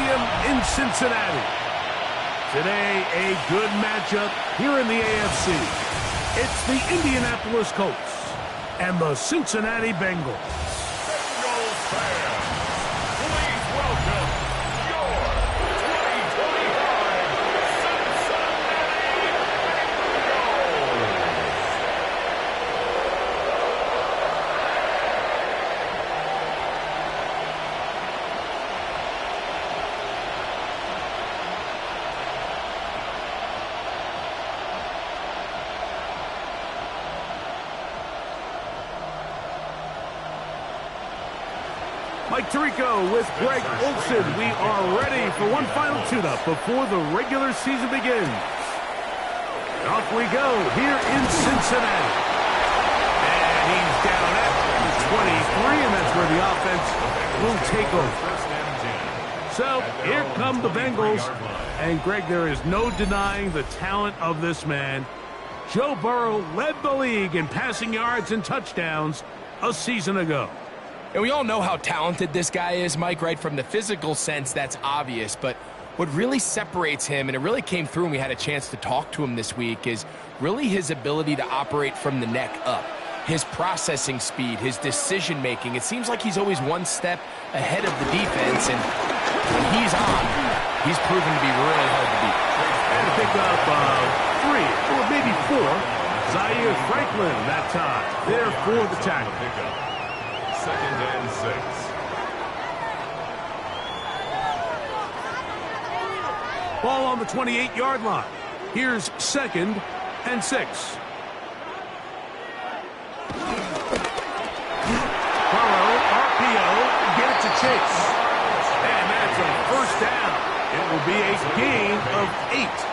Stadium in Cincinnati. Today, a good matchup here in the AFC. It's the Indianapolis Colts and the Cincinnati Bengals. Bengals fans, please welcome your 2025 Cincinnati Bengals. Mike Tirico with Greg Olson. We are ready for one final tune-up before the regular season begins. And off we go here in Cincinnati. And he's down at the 23, and that's where the offense will take over. So here come the Bengals. And Greg, there is no denying the talent of this man. Joe Burrow led the league in passing yards and touchdowns a season ago. And we all know how talented this guy is, Mike, right? From the physical sense, that's obvious. But what really separates him, and it really came through when we had a chance to talk to him this week, is really his ability to operate from the neck up. His processing speed, his decision-making. It seems like he's always one step ahead of the defense. And when he's on, he's proven to be really hard to beat. And a pickup of 3 or maybe 4. Zaire Franklin that time. There for the tackle. 2nd and 6. Ball on the 28-yard line. Here's 2nd and 6. Burrow, RPO, get it to Chase. And that's a first down. It will be a gain of 8.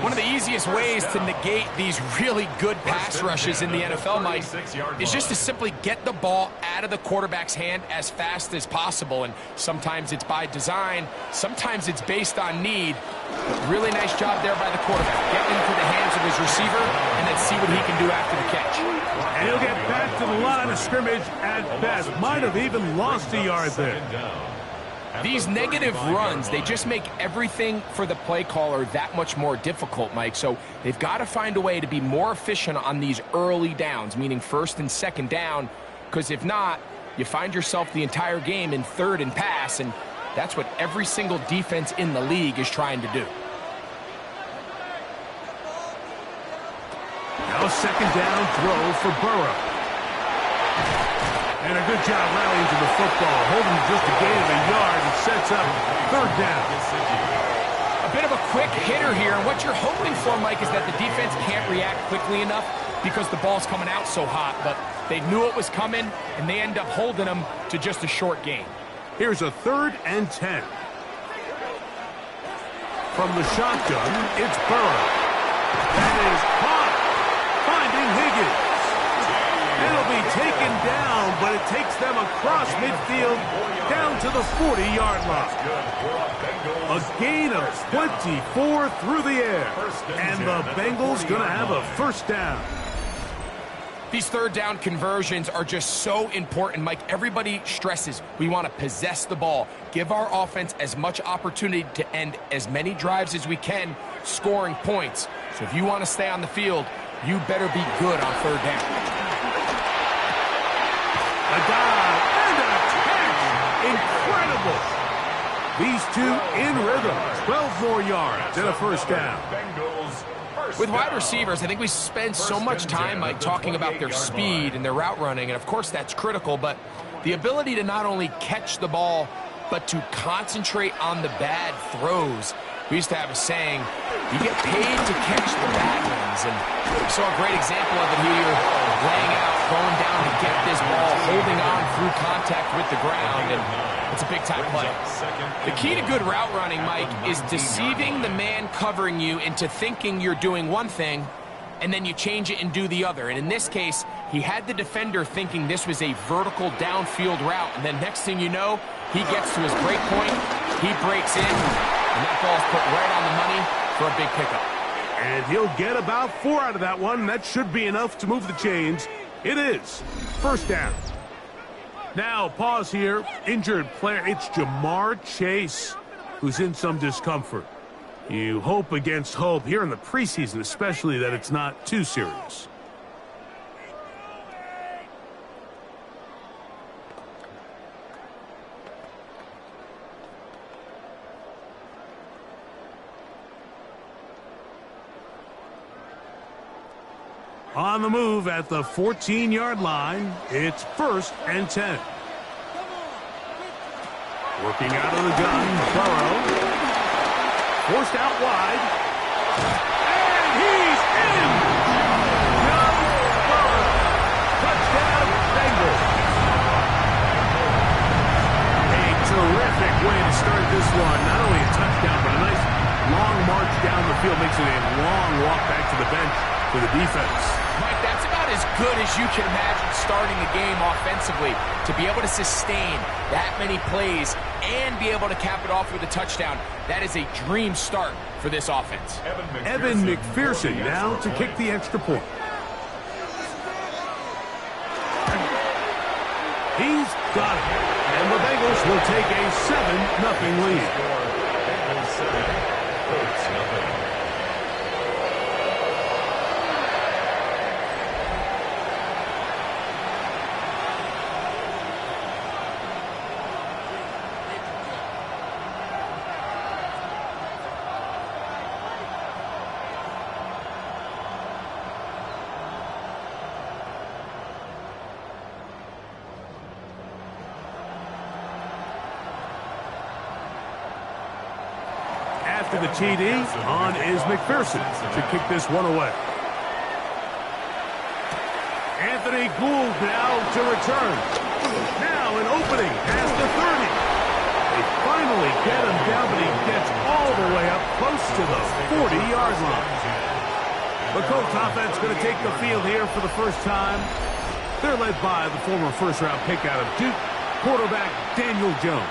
One of the easiest ways to negate these really good pass rushes in the NFL, Mike, is just to simply get the ball out of the quarterback's hand as fast as possible. And sometimes it's by design, sometimes it's based on need. But really nice job there by the quarterback. Get into the hands of his receiver and then see what he can do after the catch. And he'll get back to the line of scrimmage at best. Might have even lost a yard there. These negative runs, they just make everything for the play caller that much more difficult, Mike. So they've got to find a way to be more efficient on these early downs, meaning 1st and 2nd down, because if not, you find yourself the entire game in 3rd and pass, and that's what every single defense in the league is trying to do. Now 2nd down throw for Burrow. And a good job rallying to the football, holding just a gain of a yard and sets up 3rd down. A bit of a quick hitter here, and what you're hoping for, Mike, is that the defense can't react quickly enough because the ball's coming out so hot, but they knew it was coming, and they end up holding them to just a short gain. Here's a 3rd and 10. From the shotgun, it's Burrow. That is caught, finding Higgins. It'll be taken down, but it takes them across midfield down to the 40-yard line. A gain of 24 through the air, and the Bengals going to have a first down. These 3rd down conversions are just so important, Mike. Everybody stresses we want to possess the ball, give our offense as much opportunity to end as many drives as we can, scoring points. So if you want to stay on the field, you better be good on 3rd down. A dive and a catch. Incredible. These two in rhythm. 12 more yards and a first down. With wide receivers, I think we spend so much time, Mike, talking about their speed and their route running, and of course that's critical, but the ability to not only catch the ball, but to concentrate on the bad throws. We used to have a saying, you get paid to catch the bad ones, and we saw a great example of it here, laying out, going down to get this ball, holding on through contact with the ground, and it's a big-time play. The key to good route running, Mike, is deceiving the man covering you into thinking you're doing one thing, and then you change it and do the other. And in this case, he had the defender thinking this was a vertical downfield route, and then next thing you know, he gets to his break point, he breaks in, and that ball's put right on the money for a big pickup. And he'll get about 4 out of that one. That should be enough to move the chains. It is first down. Now, pause here. Injured player. It's Jamar Chase, who's in some discomfort. You hope against hope here in the preseason, especially, that it's not too serious. On the move at the 14-yard line, it's 1st and 10. Working out of the gun, Burrow. Forced out wide. And he's in! Joe Burrow. Touchdown, Bengals. A terrific way to start this one. Not only a touchdown, but a nice long march down the field. Makes it a long walk back to the bench for the defense. Mike, that's about as good as you can imagine starting a game offensively. To be able to sustain that many plays and be able to cap it off with a touchdown, that is a dream start for this offense. Evan McPherson now to kick the extra point. He's got it. And the Bengals will take a 7-0 lead. Bengals 7, Colts 0. After the TD, on is McPherson to kick this one away. Anthony Gould now to return. Now an opening past the 30. They finally get him down, but he gets all the way up close to the 40-yard line. The Colts offense going to take the field here for the first time. They're led by the former first-round pick out of Duke, quarterback Daniel Jones.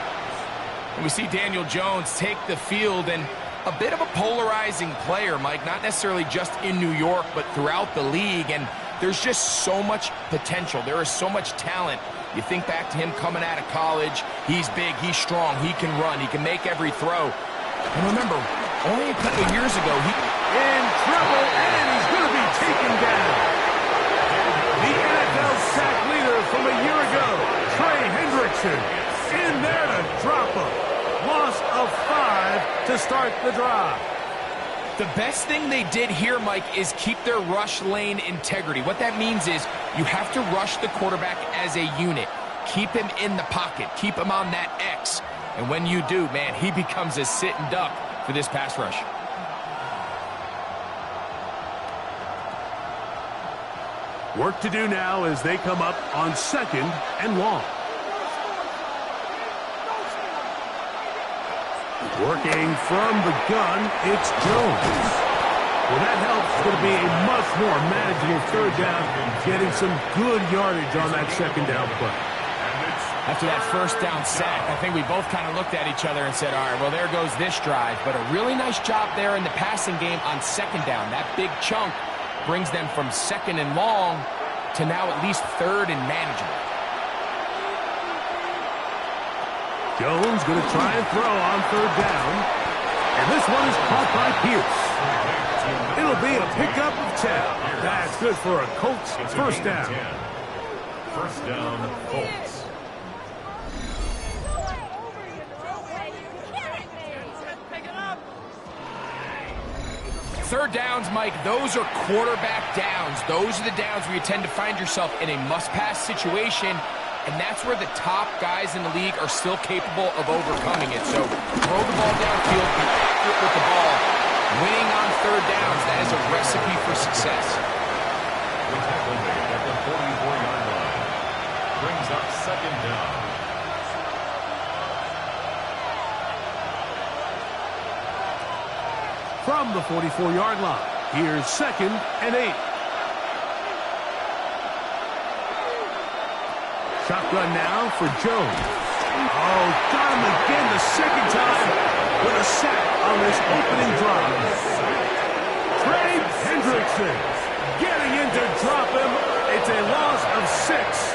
And we see Daniel Jones take the field, and a bit of a polarizing player, Mike, not necessarily just in New York, but throughout the league. And there's just so much potential. There is so much talent. You think back to him coming out of college. He's big, he's strong, he can run, he can make every throw. And remember, only a couple of years ago, he... In trouble, and he's going to be taken down. The NFL sack leader from a year ago, Trey Hendrickson, in there to drop him. Loss of 5 to start the drive. The best thing they did here, Mike, is keep their rush lane integrity. What that means is you have to rush the quarterback as a unit. Keep him in the pocket. Keep him on that X. And when you do, man, he becomes a sitting duck for this pass rush. Work to do now as they come up on 2nd and long. Working from the gun, it's Jones. Well, that helps. It's going to be a much more manageable 3rd down, getting some good yardage on that 2nd down play. After that 1st down sack, I think we both kind of looked at each other and said, all right, well, there goes this drive. But a really nice job there in the passing game on 2nd down. That big chunk brings them from 2nd and long to now at least 3rd and manageable. Jones going to try and throw on 3rd down. And this one is caught by Pierce. It'll be a pickup of 10. That's good for a Colts 1st down. 1st down, Colts. Third downs, Mike, those are quarterback downs. Those are the downs where you tend to find yourself in a must-pass situation, and that's where the top guys in the league are still capable of overcoming it. So throw the ball downfield, be accurate with the ball. Winning on 3rd downs, that is a recipe for success. The tackle made at the 44-yard line brings up 2nd down. From the 44-yard line, here's 2nd and 8. Shotgun now for Jones. Oh, got him again the 2nd time with a sack on this opening drive. Trey Hendrickson getting in to drop him. It's a loss of 6,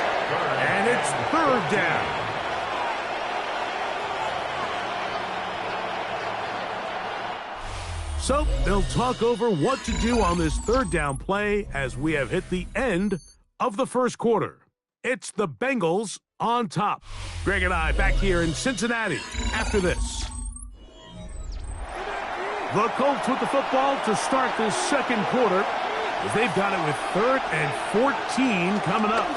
and it's third down. So they'll talk over what to do on this third down play as we have hit the end of the first quarter. It's the Bengals on top. Greg and I back here in Cincinnati after this. The Colts with the football to start this second quarter. They've got it with 3rd and 14 coming up.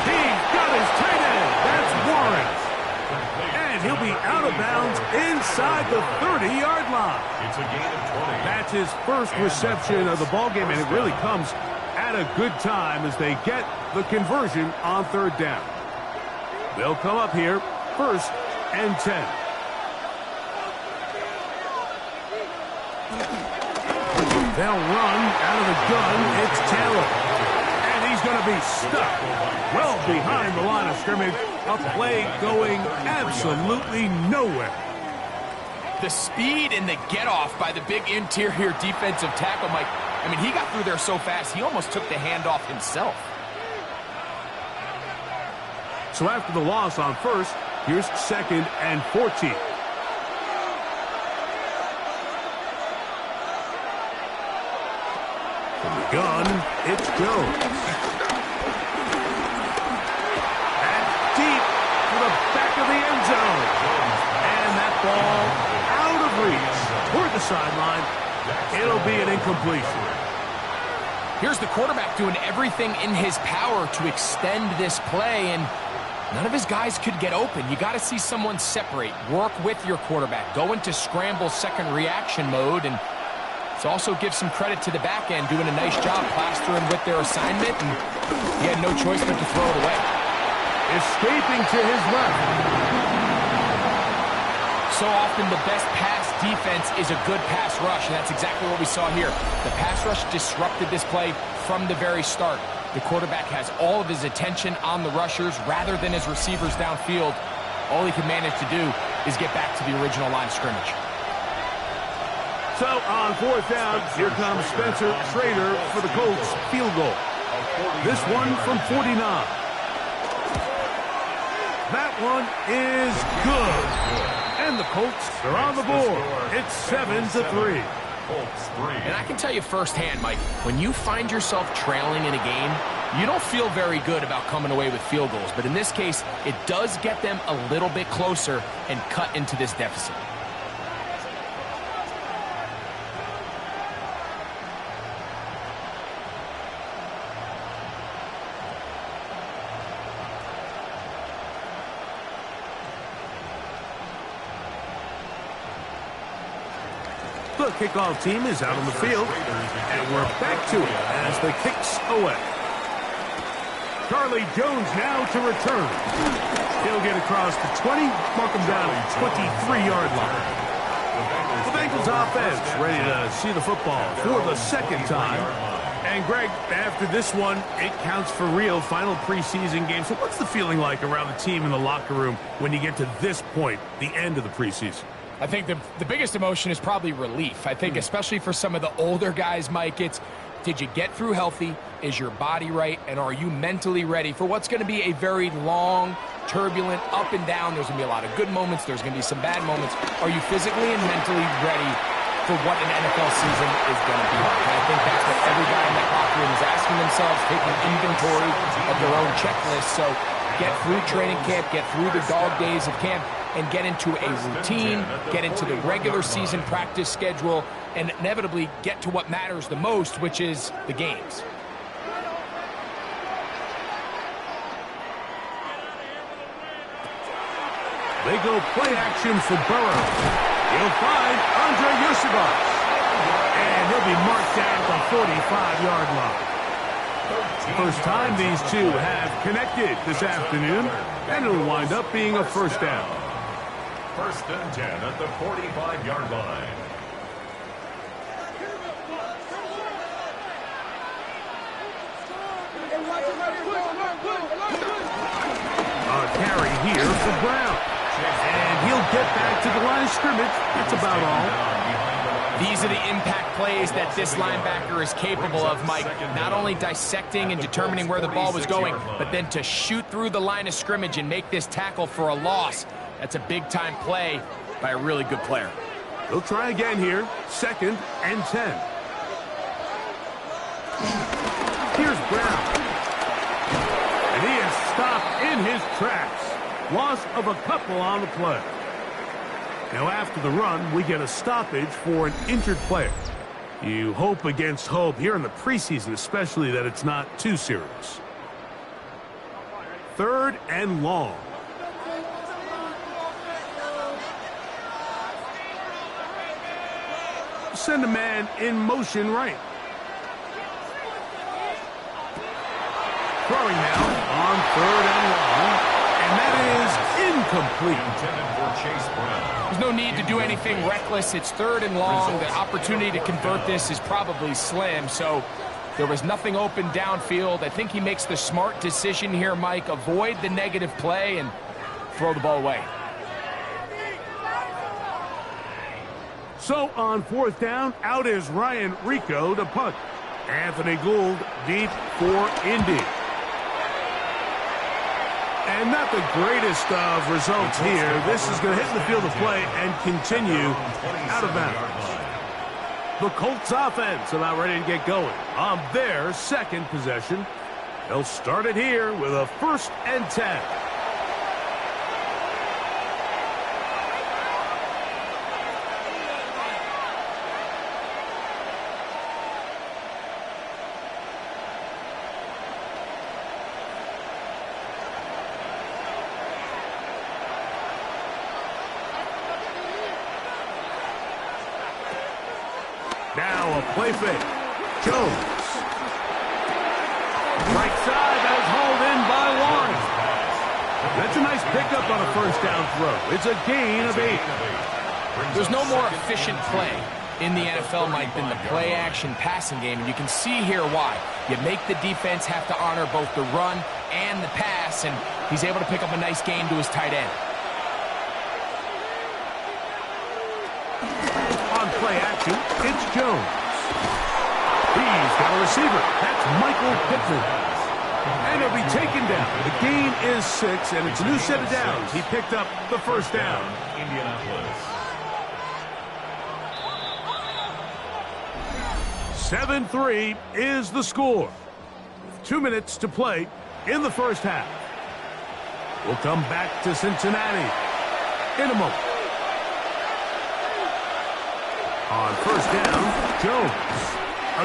He's got his tight end. That's Warren. And he'll be out of bounds inside the 30-yard line. It's a gain of 20. That's his first reception of the ballgame, and it really comes at a good time as they get the conversion on third down. They'll come up here, 1st and 10. They'll run out of the gun. It's Taylor. And he's going to be stuck well behind the line of scrimmage. A play going absolutely nowhere. The speed and the get-off by the big interior defensive tackle, Mike. I mean, he got through there so fast, he almost took the handoff himself. So after the loss on 1st, here's 2nd and 14. From the gun, it's Jones. And deep to the back of the end zone. And that ball out of reach toward the sideline. It'll be an incompletion. Here's the quarterback doing everything in his power to extend this play, and none of his guys could get open. You got to see someone separate, work with your quarterback, go into scramble second reaction mode, and it also gives some credit to the back end doing a nice job plastering with their assignment, and he had no choice but to throw it away. Escaping to his left. So often the best pass defense is a good pass rush, and that's exactly what we saw here. The pass rush disrupted this play from the very start. The quarterback has all of his attention on the rushers rather than his receivers downfield. All he can manage to do is get back to the original line of scrimmage. So on 4th down, here comes Spencer Schrader for the Colts field goal. This one from 49. That one is good. And the Colts are on the board. It's 7-3. And I can tell you firsthand, Mike, when you find yourself trailing in a game, you don't feel very good about coming away with field goals. But in this case, it does get them a little bit closer and cut into this deficit. The kickoff team is out on the field, and we're back to it as the kick's away. Charlie Jones now to return. He'll get across the 20, mark him down at the 23-yard line. The Bengals offense ready to see the football for the second time. And Greg, after this one, it counts for real. Final preseason game. So what's the feeling like around the team in the locker room when you get to this point, the end of the preseason? I think the biggest emotion is probably relief. I think especially for some of the older guys, Mike, it's did you get through healthy? Is your body right? And are you mentally ready for what's going to be a very long, turbulent, up and down? There's going to be a lot of good moments. There's going to be some bad moments. Are you physically and mentally ready for what an NFL season is going to be like? And I think that's what every guy in that locker room is asking themselves, taking inventory of their own checklist. So get through training camp, get through the dog days of camp, and get into a routine, get into the regular season practice schedule, and inevitably get to what matters the most, which is the games. They go play action for Burrow. He'll find Andre Yosibas. And he'll be marked down at the 45-yard line. First time these two have connected this afternoon, and it'll wind up being a first down. 1st and 10 at the 45-yard line. A carry here for Brown. And he'll get back to the line of scrimmage. That's about all. These are the impact plays that this linebacker is capable of, Mike. Not only dissecting and determining where the ball was going, but then to shoot through the line of scrimmage and make this tackle for a loss. That's a big-time play by a really good player. They'll try again here. 2nd and 10. Here's Brown. And he is stopped in his tracks. Loss of a couple on the play. Now after the run, we get a stoppage for an injured player. You hope against hope here in the preseason, especially that it's not too serious. 3rd and long. Send a man in motion right. Throwing now on 3rd and long. And that is incomplete. There's no need to do anything reckless. It's 3rd and long. The opportunity to convert this is probably slim. So there was nothing open downfield. I think he makes the smart decision here, Mike. Avoid the negative play and throw the ball away. So on 4th down, out is Ryan Rico to punt. Anthony Gould deep for Indy. And not the greatest of results here. This is going to hit the field of play and continue out of bounds. The Colts offense about ready to get going on their 2nd possession. They'll start it here with a 1st and 10. Now a play fake. Jones. Right side, that is hauled in by Lawrence. That's a nice pickup on a 1st down throw. It's a gain of 8. There's no more efficient play in the NFL, Mike, than the play-action passing game, and you can see here why. You make the defense have to honor both the run and the pass, and he's able to pick up a nice gain to his tight end. On play action, it's Jones. He's got a receiver. That's Michael Pittman. And he'll be taken down. The gain is 6, and it's a new set of downs. He picked up the 1st down. Indianapolis. 7-3 is the score. 2 minutes to play in the 1st half. We'll come back to Cincinnati in a moment. On 1st down, Jones.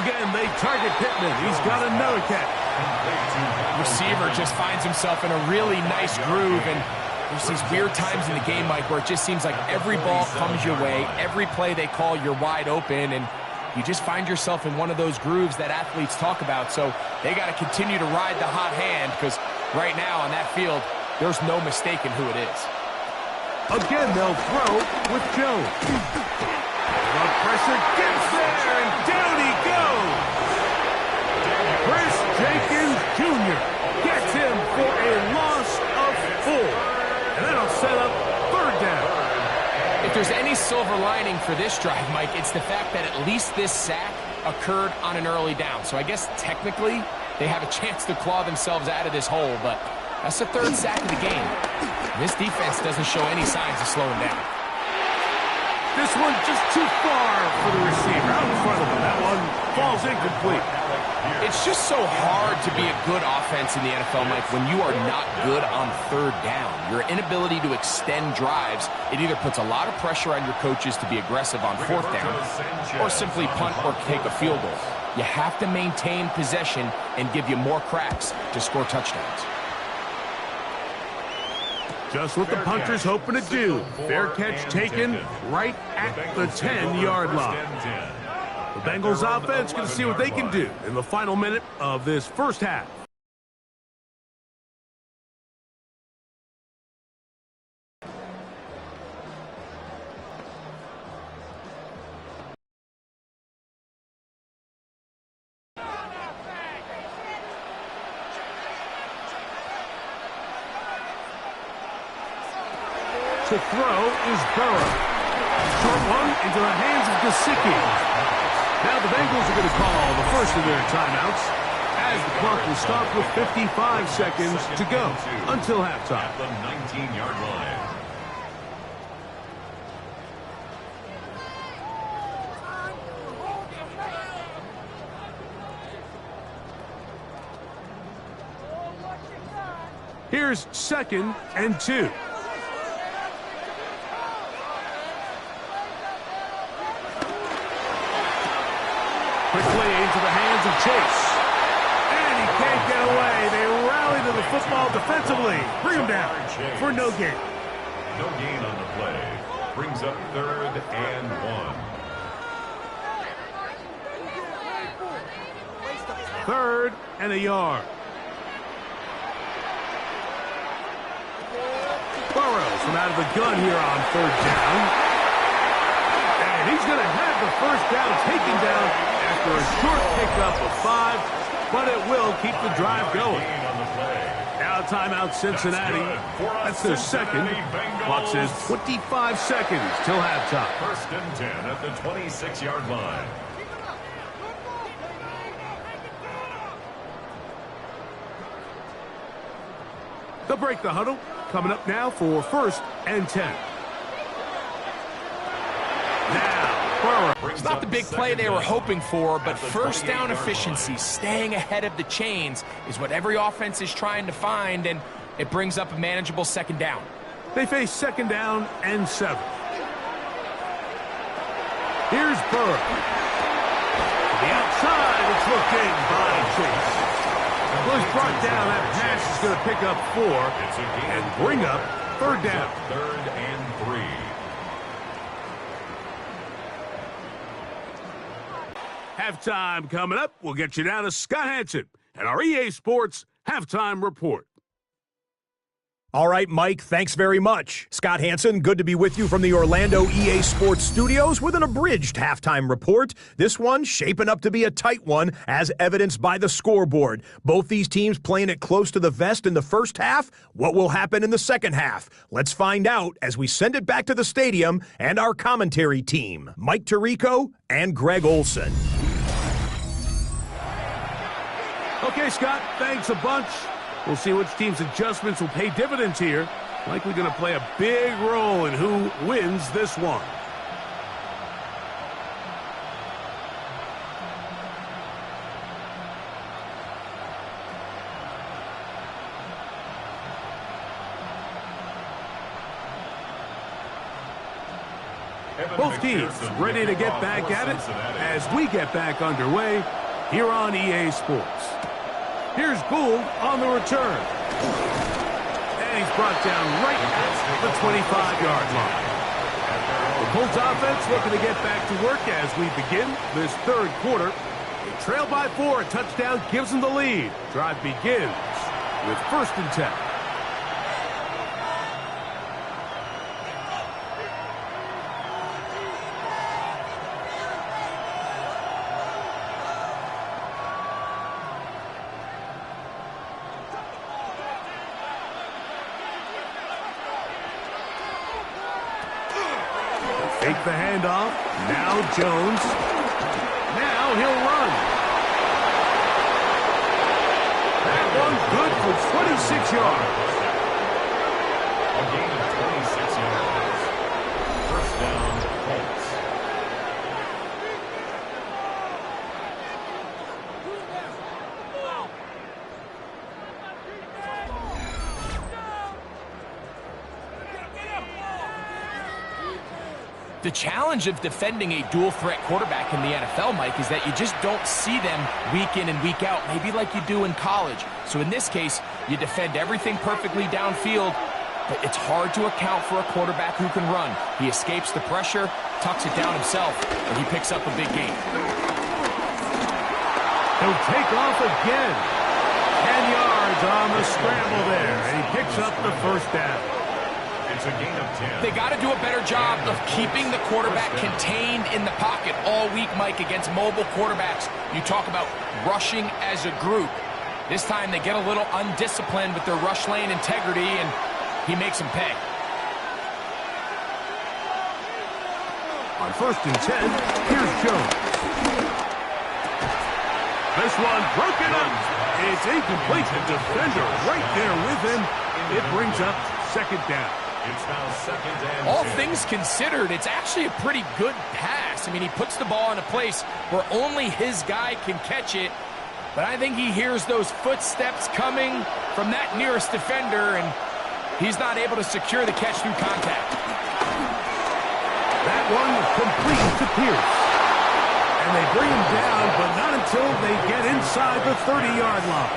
Again, they target Pittman. He's got another catch. Receiver just finds himself in a really nice groove, and there's these weird times in the game, Mike, where it just seems like every ball comes your way, every play they call, you're wide open, and you just find yourself in one of those grooves that athletes talk about. So they got to continue to ride the hot hand, because right now on that field, there's no mistaking who it is. Again, they'll throw with Jones. The pressure gets there, and down he goes. Chris Jenkins Jr. gets him for a loss of 4. And that'll set up 3rd down. If there's any silver lining for this drive, Mike, it's the fact that at least this sack occurred on an early down. So I guess technically they have a chance to claw themselves out of this hole, but that's the 3rd sack of the game. This defense doesn't show any signs of slowing down. This one just too far for the receiver. Out in front of him. That one falls incomplete. It's just so hard to be a good offense in the NFL, Mike, when you are not good on 3rd down. Your inability to extend drives, it either puts a lot of pressure on your coaches to be aggressive on 4th down or simply punt or take a field goal. You have to maintain possession and give you more cracks to score touchdowns. Just what the punter's hoping to do. Fair catch taken right at the 10-yard line. The Bengals offense going to see what they can do in the final minute of this 1st half. To throw is Burrow. Short one into the hands of Gesicki. Now the Bengals are going to call the first of their timeouts as the clock will stop with 55 seconds to go until halftime. At the 19-yard line. Here's 2nd and 2. Quickly into the hands of Chase. And he can't get away. They rally to the football defensively. Bring him down for no gain. No gain on the play. Brings up 3rd and 1. 3rd and a yard. Burrows from out of the gun here on 3rd down. And he's going to have the first down taken down after a short pickup of 5, but it will keep the drive going. Now timeout Cincinnati. That's their second. Clock says 25 seconds till halftime. 1st and 10 at the 26-yard line. They'll break the huddle. Coming up now for 1st and 10. Now, Burrow. It's not the big play they were hoping for, but first down efficiency, staying ahead of the chains, is what every offense is trying to find, and it brings up a manageable 2nd down. They face 2nd down and 7. Here's Burrow. To the outside, it's looked in by Chase. Well, he's brought down. That pass is going to pick up 4 and bring up 3rd down. 3rd and 3. Halftime coming up. We'll get you down to Scott Hanson and our EA Sports Halftime Report. All right, Mike, thanks very much. Scott Hanson, good to be with you from the Orlando EA Sports Studios with an abridged halftime report. This one shaping up to be a tight one, as evidenced by the scoreboard. Both these teams playing it close to the vest in the first half. What will happen in the second half? Let's find out as we send it back to the stadium and our commentary team, Mike Tirico and Greg Olson. Okay, Scott, thanks a bunch. We'll see which team's adjustments will pay dividends here. Likely going to play a big role in who wins this one. Both teams ready to get back at it as we get back underway here on EA Sports. Here's Gould on the return. And he's brought down right at the 25-yard line. The Colts offense looking to get back to work as we begin this 3rd quarter. They trail by 4. A touchdown gives them the lead. Drive begins with 1st and 10. Take the handoff. Now Jones. Now he'll run. That one's good for 26 yards. A gain of 26 yards. 1st down, Colts. The challenge of defending a dual-threat quarterback in the NFL, Mike, is that you just don't see them week in and week out, maybe like you do in college. So in this case, you defend everything perfectly downfield, but it's hard to account for a quarterback who can run. He escapes the pressure, tucks it down himself, and he picks up a big gain. He'll take off again. 10 yards on the scramble there, and he picks up the 1st down. It's a gain of 10. They got to do a better job of keeping the quarterback contained in the pocket all week, Mike, against mobile quarterbacks. You talk about rushing as a group. This time they get a little undisciplined with their rush lane integrity, and he makes them pay. On 1st and 10, here's Jones. This one broken up. It's incomplete. The defender right there with him. It brings up 2nd down. It's now 2nd and All 10. things considered, it's actually a pretty good pass. I mean, he puts the ball in a place where only his guy can catch it. But I think he hears those footsteps coming from that nearest defender, and he's not able to secure the catch through contact. That one complete to Pierce. And they bring him down, but not until they get inside the 30-yard line.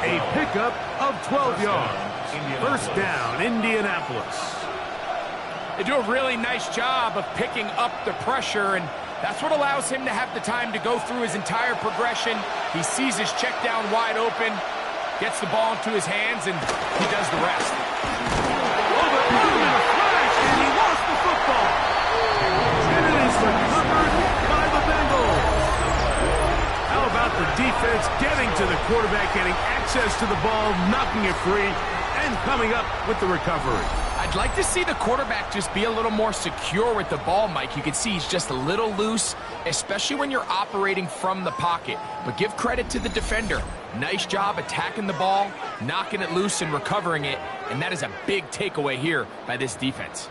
A pickup of 12 yards. 1st down, Indianapolis. They do a really nice job of picking up the pressure, and that's what allows him to have the time to go through his entire progression. He sees his check down wide open, gets the ball into his hands, and he does the rest. Oh, the boom and a flash, and he lost the football. And it is recovered by the Bengals. How about the defense getting to the quarterback, getting access to the ball, knocking it free, and coming up with the recovery. I'd like to see the quarterback just be a little more secure with the ball, Mike. You can see he's just a little loose, especially when you're operating from the pocket. But give credit to the defender. Nice job attacking the ball, knocking it loose and recovering it, and that is a big takeaway here by this defense.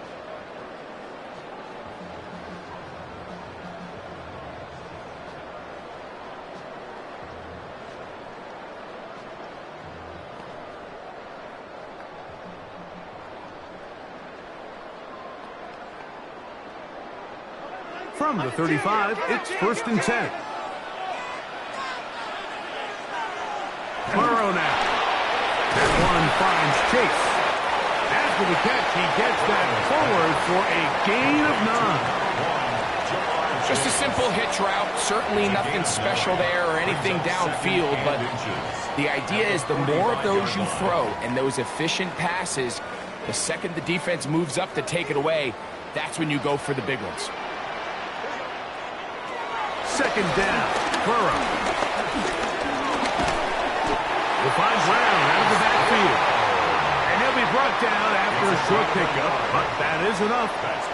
From the 35, it's 1st and 10. Burrow now. That one finds Chase. After the catch, he gets that forward for a gain of 9. Just a simple hitch route. Certainly nothing special there or anything downfield, but the idea is the more of those you throw and those efficient passes, the second the defense moves up to take it away, that's when you go for the big ones. 2nd down, Burrow. Will find Brown out of the backfield. And he'll be brought down after a short pickup, but that is enough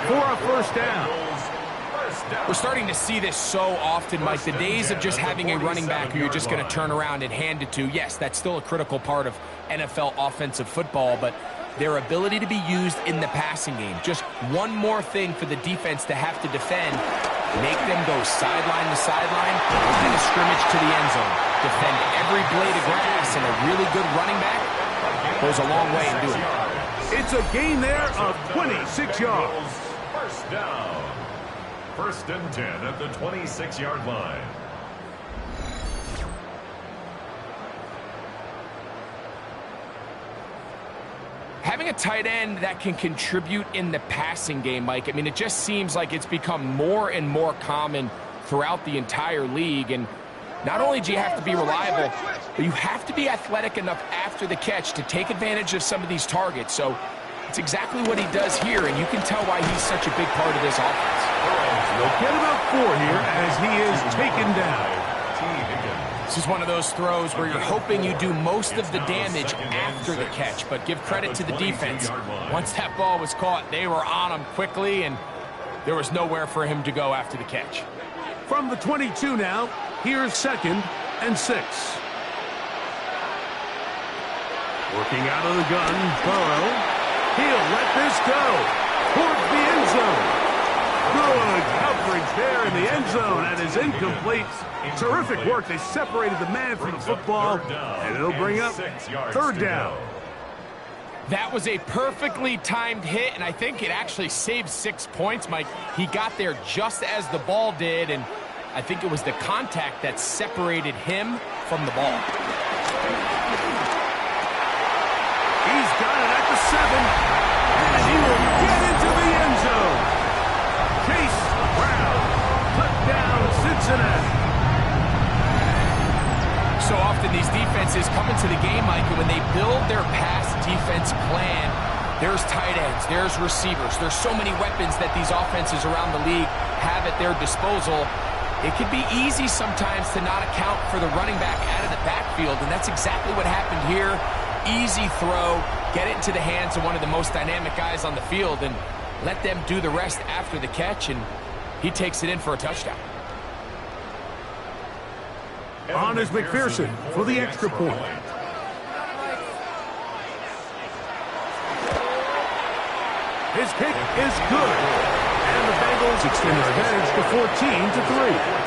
for a 1st down. We're starting to see this so often, Mike. The days of just having a running back who you're just going to turn around and hand it to, yes, that's still a critical part of NFL offensive football, but their ability to be used in the passing game. Just one more thing for the defense to have to defend. Make them go sideline to sideline, line of scrimmage to the end zone. Defend every blade of grass, and a really good running back goes a long way in doing it. It's a gain there of 26 yards. 1st down. 1st and 10 at the 26-yard line. Having a tight end that can contribute in the passing game, Mike, I mean, it just seems like it's become more and more common throughout the entire league. And not only do you have to be reliable, but you have to be athletic enough after the catch to take advantage of some of these targets. So it's exactly what he does here, and you can tell why he's such a big part of this offense. They'll get about 4 here as he is taken down. This is one of those throws where you're hoping you do most of the damage after the catch, but give credit to the defense. Once that ball was caught, they were on him quickly, and there was nowhere for him to go after the catch. From the 22 now, here's 2nd and 6. Working out of the gun, Burrow. He'll let this go towards the end zone. Good coverage there in the end zone, and is incomplete. Terrific work. They separated the man from the football, and it'll bring up 3rd down. That was a perfectly timed hit, and I think it actually saved 6 points, Mike. He got there just as the ball did, and I think it was the contact that separated him from the ball. He's got it at the 7, and he will get into the end zone. Chase Brown, touchdown Cincinnati. So often these defenses come into the game, Mike, and when they build their pass defense plan, there's tight ends, there's receivers, there's so many weapons that these offenses around the league have at their disposal. It can be easy sometimes to not account for the running back out of the backfield, and that's exactly what happened here. Easy throw, get it into the hands of one of the most dynamic guys on the field, and let them do the rest after the catch, and he takes it in for a touchdown. On is McPherson for the extra point. His kick is good. And the Bengals extend their advantage to 14-3.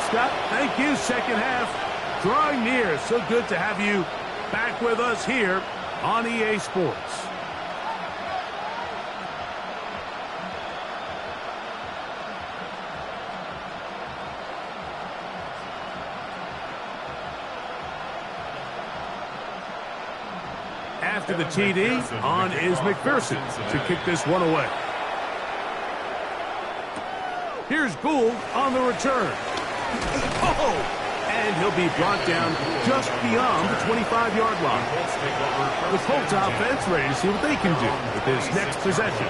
Scott, thank you. Second half drawing near. So good to have you back with us here on EA Sports. After the TD, on is McPherson to kick this one away. Here's Gould on the return. Oh! And he'll be brought down just beyond the 25-yard line. The Colts offense ready to see what they can do with this next possession.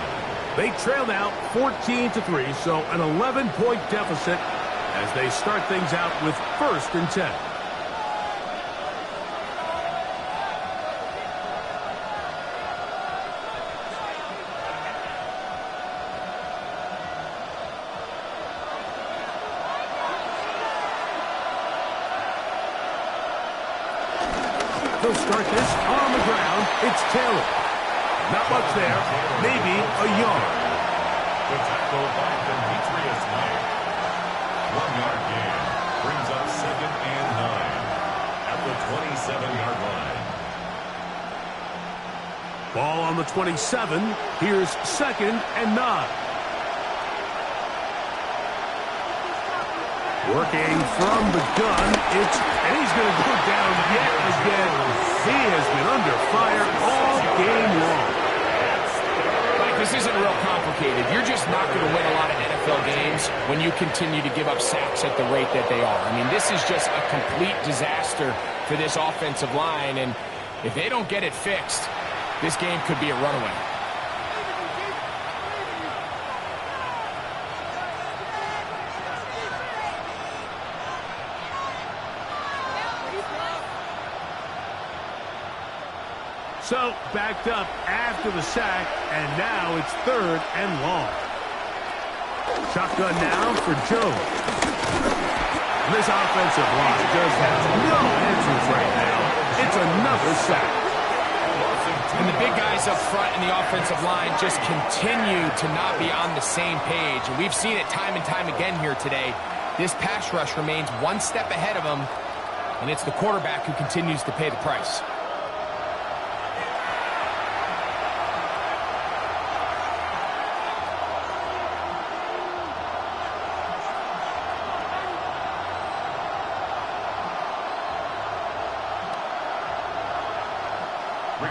They trail now 14-3, so an 11-point deficit as they start things out with 1st and 10. They'll start this on the ground. It's Taylor. Not much there. Maybe a yard. The tackle by Demetrius Knight. 1-yard gain. Brings up 2nd and 9 at the 27-yard line. Ball on the 27. Here's 2nd and 9. Working from the gun. And he's going to go down yet again. He has been under fire all game long. Mike, this isn't real complicated. You're just not going to win a lot of NFL games when you continue to give up sacks at the rate that they are. I mean, this is just a complete disaster for this offensive line, and if they don't get it fixed, this game could be a runaway. So, backed up after the sack, and now it's 3rd and long. Shotgun now for Jones. This offensive line just has no answers right now. It's another sack. And the big guys up front in the offensive line just continue to not be on the same page. And we've seen it time and time again here today. This pass rush remains one step ahead of them, and it's the quarterback who continues to pay the price.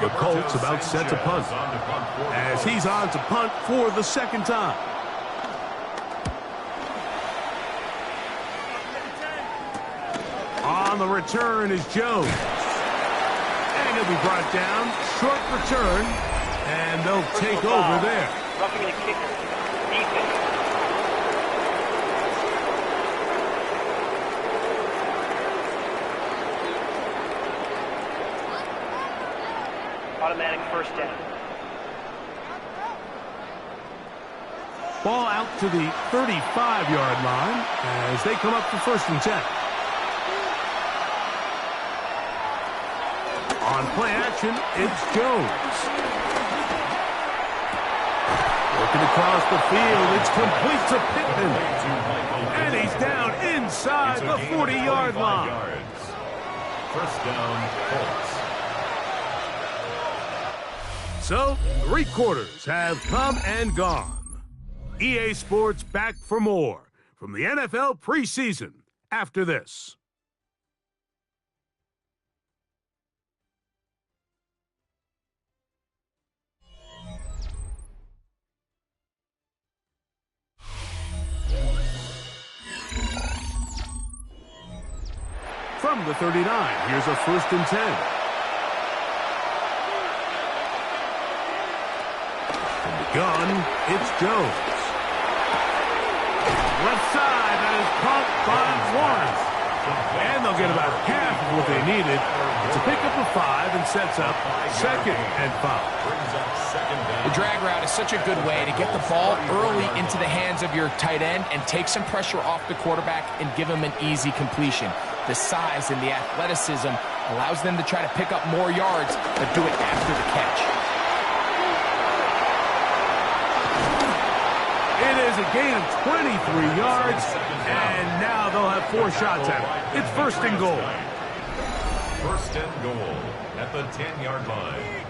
The Colts about set to punt as he's on to punt for the 2nd time. On the return is Jones. And he'll be brought down. Short return. And they'll take over there. Roughing the kicker. Defense. Automatic 1st down. Ball out to the 35-yard line as they come up for 1st and 10. On play action, it's Jones. Working across the field, it's complete to Pittman. And he's down inside the 40-yard line. 1st down, Colts. So, 3 quarters have come and gone. EA Sports back for more from the NFL preseason after this. From the 39, here's a 1st and 10. Gun, it's Jones. Left side, that is caught by Warren. And they'll they'll get about half of what they needed. It's a pickup of 5 and sets up 2nd and 5. Brings up 2nd down. The drag route is such a good way to get the ball early into the hands of your tight end and take some pressure off the quarterback and give him an easy completion. The size and the athleticism allows them to try to pick up more yards, but do it after the catch. It is a gain of 23 yards, and now they'll have 4 shots at it. It's 1st and goal. 1st and goal at the 10-yard line.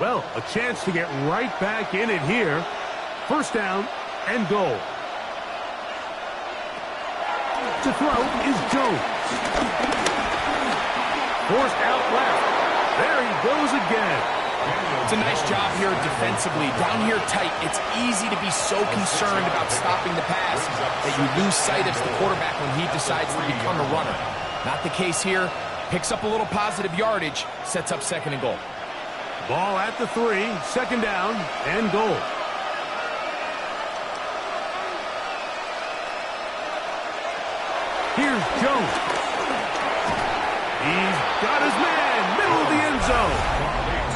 Well, a chance to get right back in it here. 1st down and goal. To throw is Jones. Forced out left. There he goes again. It's a nice job here defensively. Down here tight, it's easy to be so concerned about stopping the pass that you lose sight of the quarterback when he decides to become a runner. Not the case here. Picks up a little positive yardage, sets up 2nd and goal. Ball at the 3, 2nd down and goal. Here's Jones. He's got his man, middle of the end zone.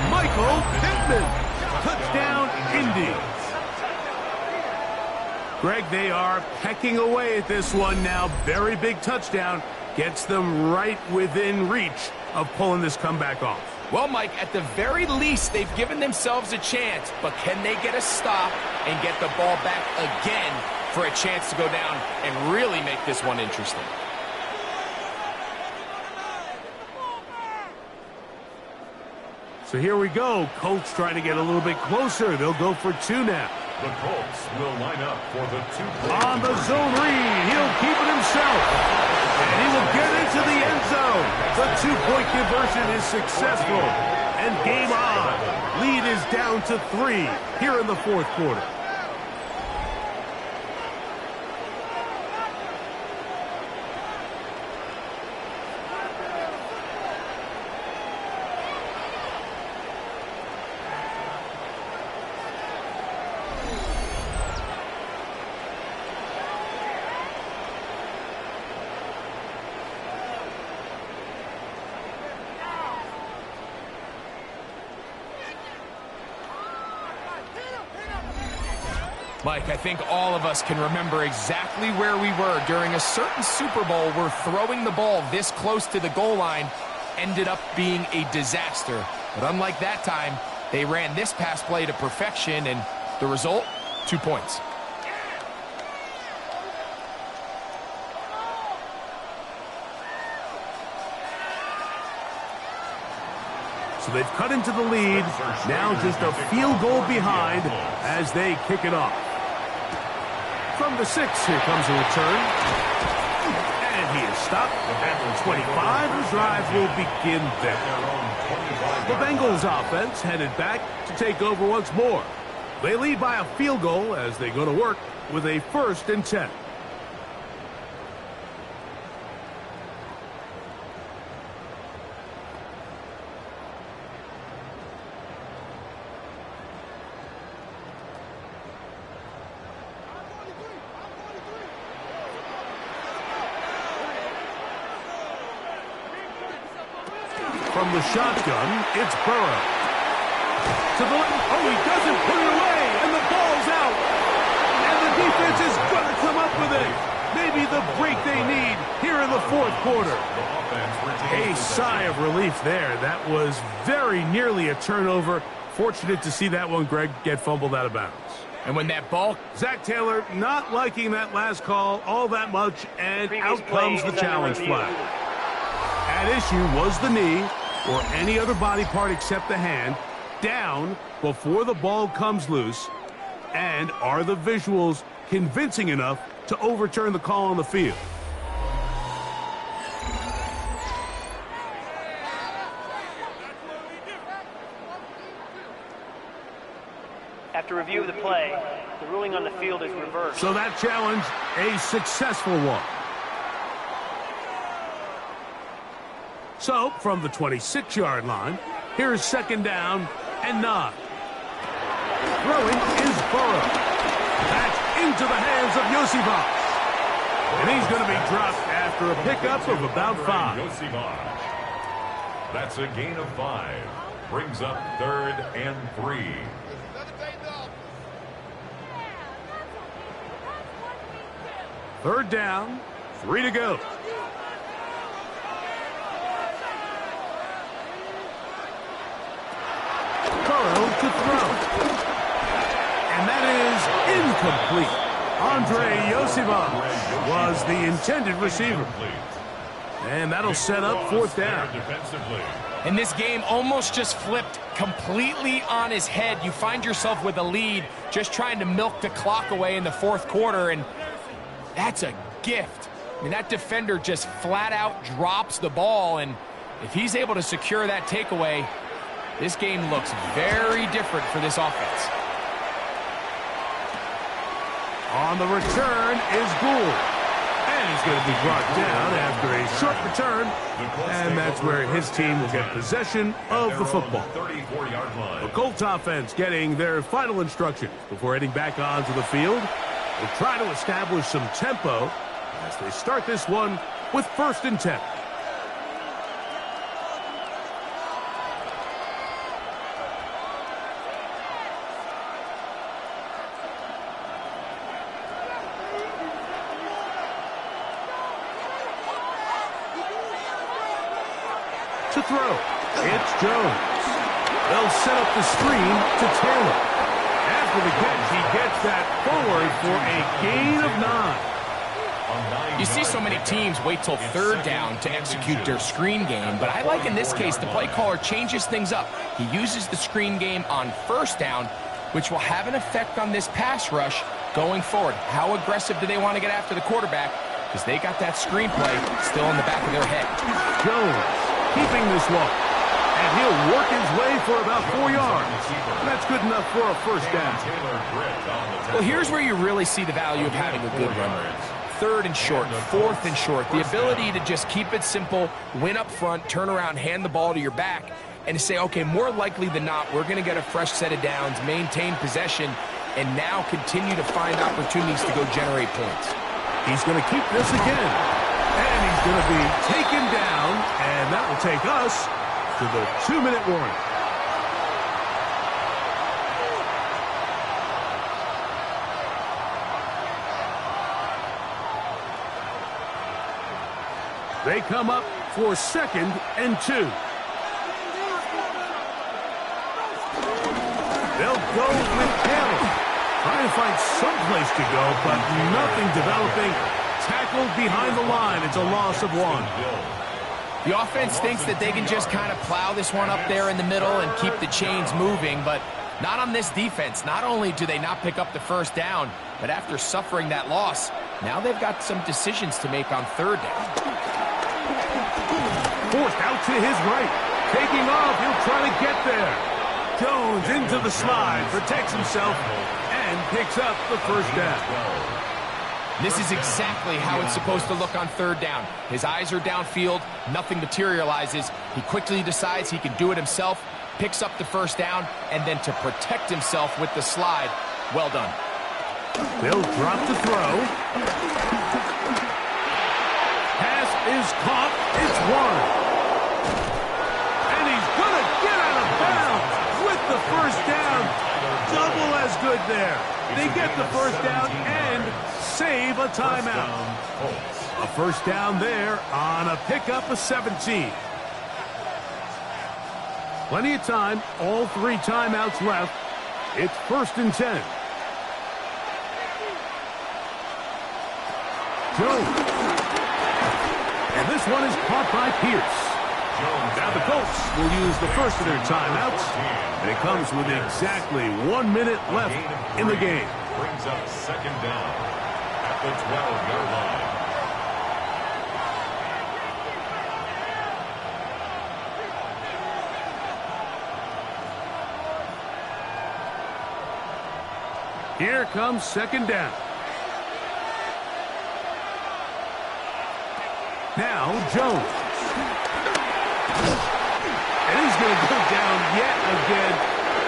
Michael Pittman. Touchdown, Indy. Greg, they are pecking away at this one now. Very big touchdown. Gets them right within reach of pulling this comeback off. Well, Mike, at the very least, they've given themselves a chance, but can they get a stop and get the ball back again for a chance to go down and really make this one interesting? So here we go. Colts trying to get a little bit closer. They'll go for 2 now. The Colts will line up for the 2-point. On the zone read, he'll keep it himself. And he will get into the end zone. The 2-point conversion is successful. And game on. Lead is down to 3 here in the 4th quarter. Mike, I think all of us can remember exactly where we were during a certain Super Bowl where throwing the ball this close to the goal line ended up being a disaster. But unlike that time, they ran this pass play to perfection, and the result, 2 points. So they've cut into the lead. Now just a field goal behind as they kick it off. From the 6, here comes a return. And he is stopped at the 25. The drive will begin there. The Bengals offense headed back to take over once more. They lead by a field goal as they go to work with a 1st and 10. From the shotgun, it's Burrow. To the left. Oh, he doesn't put it away, and the ball's out. And the defense is going to come up with it. Maybe the break they need here in the 4th quarter. A sigh of relief there. That was very nearly a turnover. Fortunate to see that one, Greg, get fumbled out of bounds. And when that ball... Zach Taylor not liking that last call all that much, and out comes the challenge flag. At issue was the knee, or any other body part except the hand, down before the ball comes loose. And are the visuals convincing enough to overturn the call on the field? After review of the play, the ruling on the field is reversed. So that challenge, a successful one. So, from the 26-yard line, here's 2nd down and 9. Throwing is Burrow. That's into the hands of Yosivas. And he's going to be dropped after a pickup of about 5. That's a gain of 5. Brings up 3rd and 3. Third down, 3 to go. Burrow to throw. And that is incomplete. Andre Yosivas was the intended receiver. And that'll set up 4th down. And this game almost just flipped completely on his head. You find yourself with a lead, just trying to milk the clock away in the 4th quarter, and that's a gift. I mean, that defender just flat out drops the ball, and if he's able to secure that takeaway, this game looks very different for this offense. On the return is Gould. And he's going to be brought down after a short return. And that's where his team will get possession of the football. The Colts offense getting their final instructions before heading back onto the field. They'll try to establish some tempo as they start this one with 1st and 10. To throw, it's Jones. They'll set up the screen to Taylor. After the catch, he gets that forward for a gain of 9. You see so many teams wait till 3rd down to execute their screen game, but I like in this case the play caller changes things up. He uses the screen game on 1st down, which will have an effect on this pass rush going forward. How aggressive do they want to get after the quarterback? Because they got that screenplay still in the back of their head. Jones keeping this one. And he'll work his way for about 4 yards. That's good enough for a 1st down. Well, here's where you really see the value of having a good runner. 3rd and short, 4th and short. The ability to just keep it simple, win up front, turn around, hand the ball to your back, and to say, okay, more likely than not, we're going to get a fresh set of downs, maintain possession, and now continue to find opportunities to go generate points. He's going to keep this again. And he's going to be taken down, and that will take us to the 2-minute warning. They come up for 2nd and 2. They'll go with Taylor. Trying to find some place to go, but nothing developing. Tackled behind the line. It's a loss of 1. The offense thinks that they can just kind of plow this one up there in the middle and keep the chains moving, but not on this defense. Not only do they not pick up the 1st down, but after suffering that loss, now they've got some decisions to make on 3rd down. Forced out to his right. Taking off, he'll try to get there. Jones into the slide, protects himself, and picks up the 1st down. This is exactly how it's supposed to look on 3rd down. His eyes are downfield, nothing materializes. He quickly decides he can do it himself, picks up the 1st down, and then to protect himself with the slide. Well done. They'll drop to throw. Pass is caught. It's 1. And he's going to get out of bounds with the 1st down. Double as good there. They get the 1st down and save a timeout. A 1st down there on a pickup of 17. Plenty of time. All 3 timeouts left. It's 1st and 10. Jones. And this one is caught by Pierce. Now the Colts will use the first of their timeouts. And it comes with exactly 1 minute left in the game. Brings up 2nd down at the 12-yard line. Here comes 2nd down. Now Jones. going to go down yet again.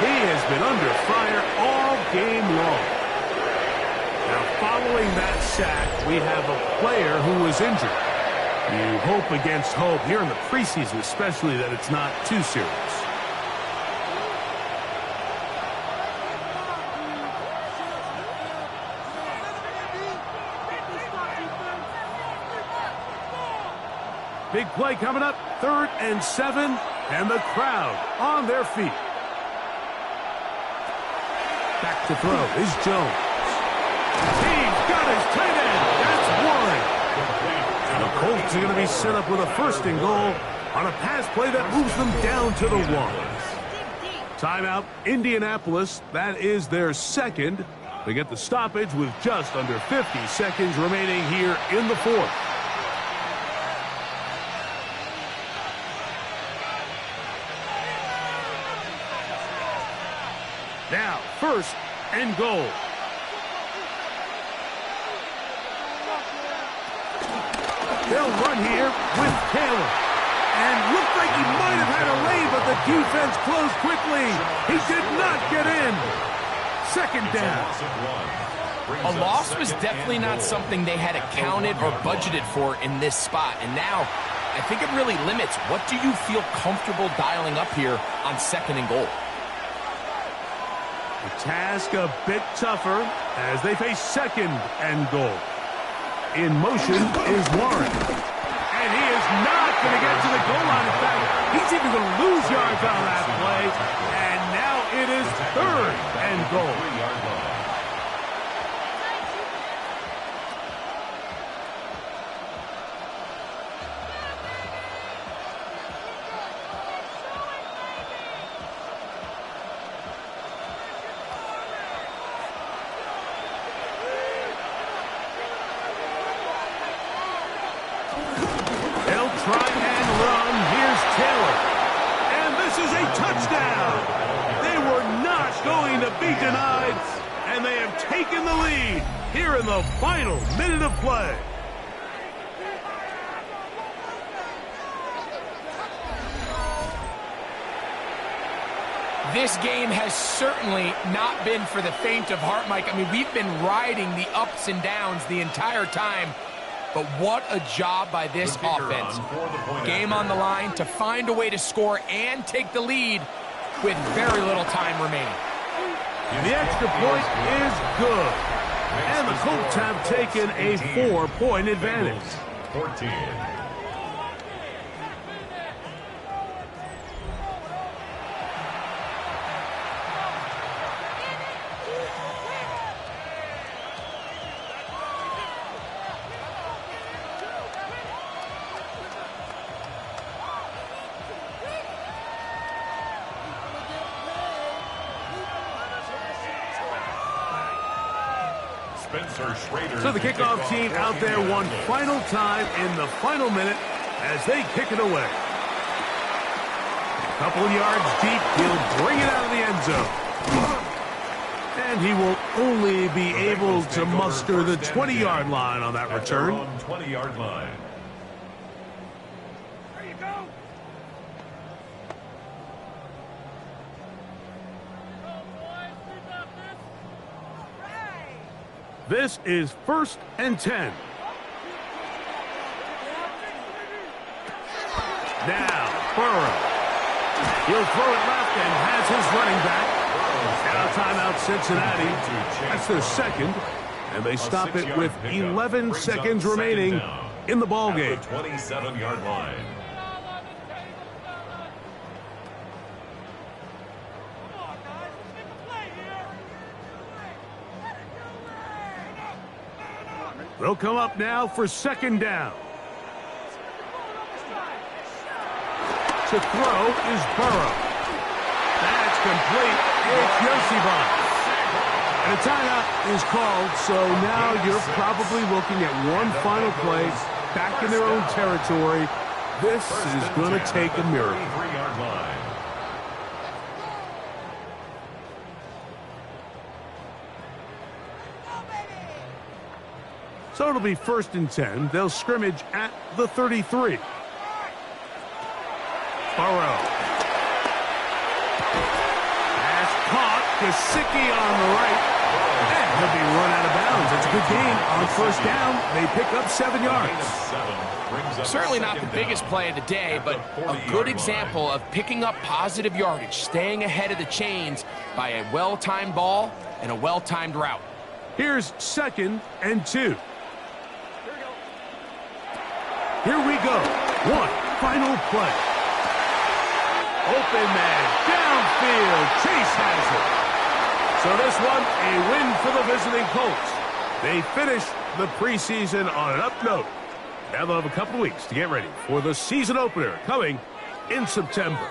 He has been under fire all game long. Now, following that sack, we have a player who was injured. You hope against hope here in the preseason, especially, that it's not too serious. Big play coming up, 3rd and 7, and the crowd on their feet. Back to throw is Jones. He's got his tight end. That's one. And the Colts are going to be set up with a 1st and goal on a pass play that moves them down to the 1. Timeout, Indianapolis. That is their 2nd. They get the stoppage with just under 50 seconds remaining here in the 4th. Now, 1st and goal. They'll run here with Taylor. And looked like he might have had a lane, but the defense closed quickly. He did not get in. 2nd down. A loss was definitely not something they had accounted or budgeted for in this spot. And now, I think it really limits. What do you feel comfortable dialing up here on 2nd and goal? The task a bit tougher as they face 2nd and goal. In motion is Warren. And he is not going to get to the goal line. In fact, he's even going to lose yards on that play. And now it is 3rd and goal. Here in the final minute of play. This game has certainly not been for the faint of heart, Mike. I mean, we've been riding the ups and downs the entire time, but what a job by this offense. Game on the line to find a way to score and take the lead with very little time remaining. The extra point is good. And the Colts have taken a 4-point advantage. 14. So the kickoff team out there one final time in the final minute as they kick it away. A couple of yards deep, he'll bring it out of the end zone. And he will only be able to muster the 20-yard line on that return. 20-yard line. This is 1st and 10. Now, Burrow. He'll throw it left and has his running back. Now timeout Cincinnati. That's their 2nd. And they stop it with 11 seconds remaining in the ballgame. 27-yard line. They'll come up now for 2nd down. To throw is Burrow. That's complete. It's Yosibon. And a timeout is called, so now you're probably looking at one final play back in their own territory. This is going to take a miracle. So it'll be 1st and 10. They'll scrimmage at the 33. Burrow. Gesicki on the right. And he'll be run out of bounds. It's a good gain on first down. They pick up 7 yards. Certainly not the biggest play of the day, but a good example of picking up positive yardage, staying ahead of the chains by a well-timed ball and a well-timed route. Here's 2nd and 2. Here we go. One final play. Open man, downfield. Chase has it. So this one, a win for the visiting Colts. They finished the preseason on an up note. Now they'll have a couple weeks to get ready for the season opener coming in September.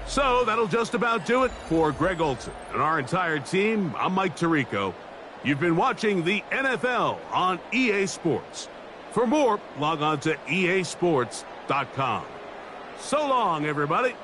So that'll just about do it for Greg Olsen and our entire team. I'm Mike Tirico. You've been watching the NFL on EA Sports. For more, log on to easports.com. So long, everybody.